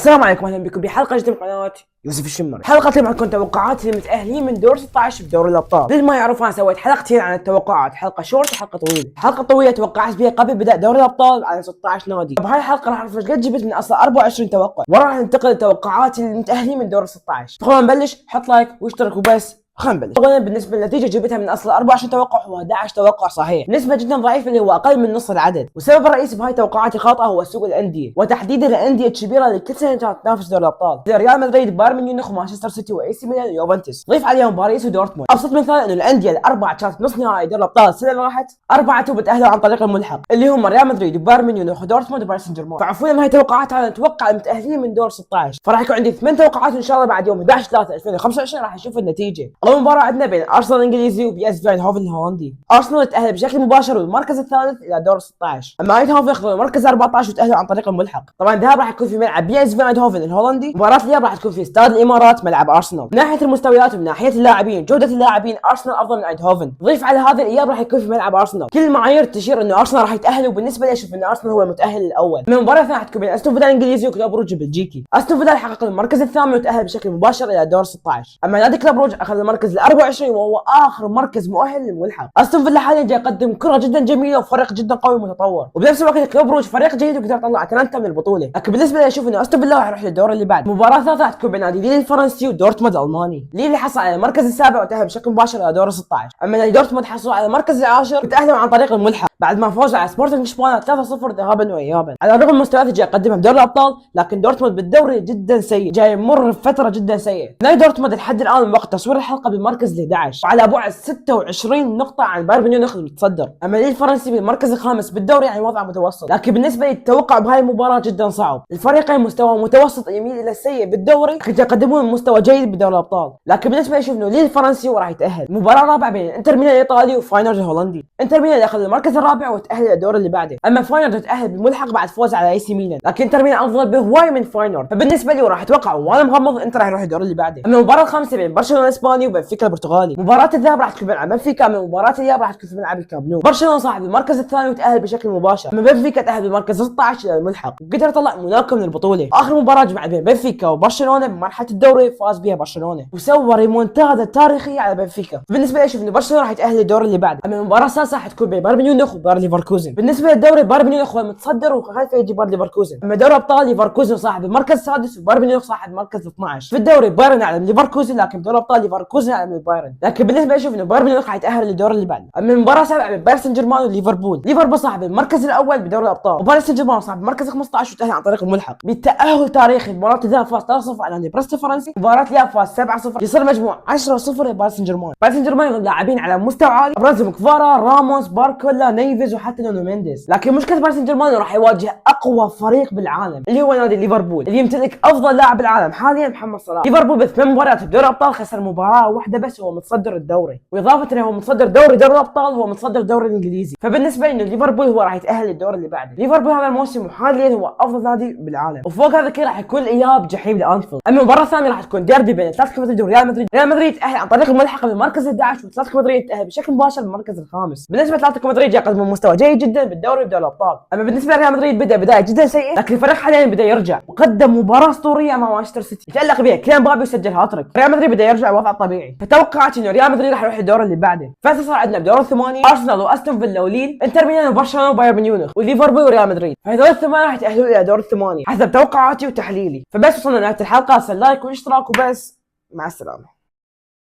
السلام عليكم، اهلا بكم بحلقه جديده من قناه يوسف الشمر. الحلقه اليوم حتكون توقعاتي للمتاهلين من دور 16 بدوري الابطال. للي ما يعرف انا سويت حلقتين عن التوقعات، حلقه شورت وحلقه طويله. الحلقه الطويله توقعت بها قبل بدء دوري الابطال على 16 نادي. بهاي الحلقه راح اعرف ايش قد جبت من اصل 24 توقع، وراح ننتقل لتوقعاتي للمتاهلين من دور 16. قبل ما نبلش حط لايك واشترك وبس. خلينا نبلش. اولا بالنسبه للنتيجه جبتها من اصل 24 توقع هو 11 توقع صحيح، نسبه جدا ضعيفه اللي هو اقل من نص العدد. والسبب الرئيسي بهاي توقعاتي خاطئه هو سوق الانديه، وتحديدا الانديه الكبيره اللي كل سنه تنافس دوري الابطال زي ريال مدريد، بايرن ميونخ، ومانشستر سيتي، واي سي ميلان، ويوفنتوس. ضيف عليهم باريس ودورتموند. ابسط مثال انه الانديه الاربعه كانت نص نهائي دوري الابطال السنه اللي راحت، اربعتهم بتاهلوا عن طريق الملحق اللي هم ريال مدريد وبايرن ميونخ ودورتموند وباريس سان جيرمان. فعفوا لما هي توقعات انا اتوقع المتاهلين من دور 16، فراح يكون عندي 8 توقعات ان شاء الله. بعد يوم 11/3/2025 راح نشوف النتيجه. اول مباراه عندنا بين ارسنال الانجليزي وبي اس في ايندهوفن الهولندي. ارسنال تاهل بشكل مباشر بالمركز الثالث الى دور 16، اما ايندهوفن ياخذون المركز 14 وتاهلوا عن طريق الملحق. طبعا الذهاب راح يكون في ملعب بي اس في ايندهوفن الهولندي، مباراه الاياب راح تكون في استاد الامارات ملعب ارسنال. من ناحيه المستويات ومن ناحيه اللاعبين جوده اللاعبين ارسنال افضل من ايندهوفن. ضيف على هذا الاياب راح يكون في ملعب ارسنال. كل المعايير تشير انه ارسنال راح يتاهل، وبالنسبه لي اشوف ان ارسنال هو المتاهل الاول. من المباراه الثانيه راح تكون بين استون فيلا الانجليزي وكلوب روج البلجيكي. استون فيلا حقق المركز الثامن وتاهل بشكل مباشر الى دور 16، اما نادي كلوب روج اخذ المركز ال 24 وهو اخر مركز مؤهل للملحق. استون فيلا حاليا جاي يقدم كره جدا جميله وفريق جدا قوي ومتطور، وبنفس الوقت كلوب روج فريق جيد وقدر يطلع اتلانتا من البطوله. لكن بالنسبه لي اشوف انه استون فيلا راح يروح للدور اللي بعد. مباراه ثالثه راح تكون بين نادي ليل الفرنسي ودورتموند الالماني. ليل اللي حصل على المركز السابع وتاهل بشكل مباشر الى دور 16، اما نادي دورتموند حصلوا على المركز العاشر وتاهلوا عن طريق الملحق بعد ما فازوا على سبورتنج اشبانا 3-0 ذهابا وايابا. على الرغم من المستويات اللي جاي يقدمها بدوري الابطال، لكن دورتموند بالدوري جدا سيء، جاي يمر بفتره جدا سيئه. نادي دورتموند لحد الان من وقت تصوير الحلقه بالمركز ال11 وعلى بعد 26 نقطه عن بايرن ميونخ المتصدر، اما ليل الفرنسي بالمركز الخامس بالدوري، يعني وضعه متوسط. لكن بالنسبه لي التوقع بهاي المباراه جدا صعب. الفريقين مستوى متوسط يميل الى السيء بالدوري، لكن يقدمون مستوى جيد بدوري الابطال. لكن بالنسبه لي اشوف انه ليل الفرنسي وراح يتاهل. مباراه رابعه بين انتر ميلان الايطالي وفاينورد الهولندي. انتر ميلان ياخذ المركز الرابع وتاهل الدور اللي بعده، اما فاينورد تاهل بالملحق بعد فوز على اي سي ميلان، لكن انتر ميلان افضل بهواي من فاينورد. فبالنسبه لي راح اتوقع وانا مغمض انتر راح يروح الدور اللي بعده. اما المباراه الخامسه بين برشلونه الاسباني وبنفيكا البرتغالي. مباراه الذهاب راح تكون بين بنفيكا، اما مباراه الاياب راح تكون في ملعب الكامب نو. برشلونه صاحب المركز الثاني وتاهل بشكل مباشر، اما بنفيكا تاهل بالمركز 16 الى الملحق وقدر يطلع موناكو من البطوله. اخر مباراه جمعت بين بنفيكا وبرشلونه بمرحله الدوري فاز بها برشلونه وسوى ريمونتادا تاريخيه على بنفيكا. بالنسبه لي اشوف ان برشلونه راح يتاهل للدور اللي بعده. اما المباراه السادسه راح تكون بين بايرن ميونخ وباير ليفركوزن. بالنسبه للدوري بايرن ميونخ هو المتصدر وخلفه يجي باير ليفركوزن، اما دوري ابطال ليفركوزن صاحب المركز السادس وبايرن ميونخ صاحب المركز 12. في الدوري بايرن اعلى من ليفركوزن، لكن دوري ابطال ليفركوزن اعلى من بايرن. لكن بالنسبه لي اشوف انه بايرن ميونخ راح يتاهل للدور اللي بعده. اما المباراه السابعه بين باريس سان جيرمان وليفربول. ليفربول صاحب المركز الاول بدوري الابطال، وباريس سان جيرمان صاحب المركز 15 وتاهل عن طريق الملحق. بالتاهل تاريخي مباراه الذهاب فاز 3-0 على نادي بريست الفرنسي، مباراه الاياب فاز 7-0، يصير مجموع 10-0 لباريس سان جيرمان. باريس سان جيرمان يضم لاعبين على مستوى عالي، ابرزهم كفارا، راموس، باركولا، نيفيز، وحتى نونو مينديز. لكن مشكله باريس سان جيرمان راح يواجه اقوى فريق بالعالم اللي هو نادي ليفربول، اللي يمتلك افضل لاعب بالعالم حاليا محمد صلاح. ليفربول بثمان مباريات بدوري الابطال خسر مباراه واحده بس، هو متصدر الدوري، واضافه انه هو متصدر دوري الابطال، هو متصدر الدوري الانجليزي. فبالنسبه لي انه ليفربول هو راح يتاهل للدور اللي بعده. ليفربول هذا الموسم حاليا هو افضل نادي بالعالم، وفوق هذا كله راح يكون الاياب جحيم لانفيلد. اما المباراه الثانيه راح تكون ديربي بين اتلتيكو مدريد وريال مدريد. ريال مدريد تاهل عن طريق الملحق بالمركز 11 واتلتيكو مدريد تاهل بشكل مباشر بالمركز الخامس. بالنسبه لاتلتيكو مدريد يقدم مستوى جيد جدا بالدوري بدوري الابطال، اما بالنسبه لريال مدريد بدا بدايه جدا سيئه، لكن الفريق حاليا بدا يرجع وقدم مباراه اسطوريه امام مانشستر سيتي يتالق بها كيليان مبابي وسجل هاتريك. ريال مدريد بدا يرجع وضعه الطبيعي، فتوقعت انه ريال مدريد راح يروح الدور اللي بعده. فهسه صار عندنا بدور الثمانيه ارسنال واستون فيلا وليل، انتر ميلان وبرشلونه وبايرن ميونخ وليفربول وريال مدريد. فهذول الثمانيه راح يتاهلوا الى دور الثمانيه حسب توقعاتي وتحليلي. فبس وصلنا لنهايه الحلقه، لايك واشتراك وبس، مع السلامه.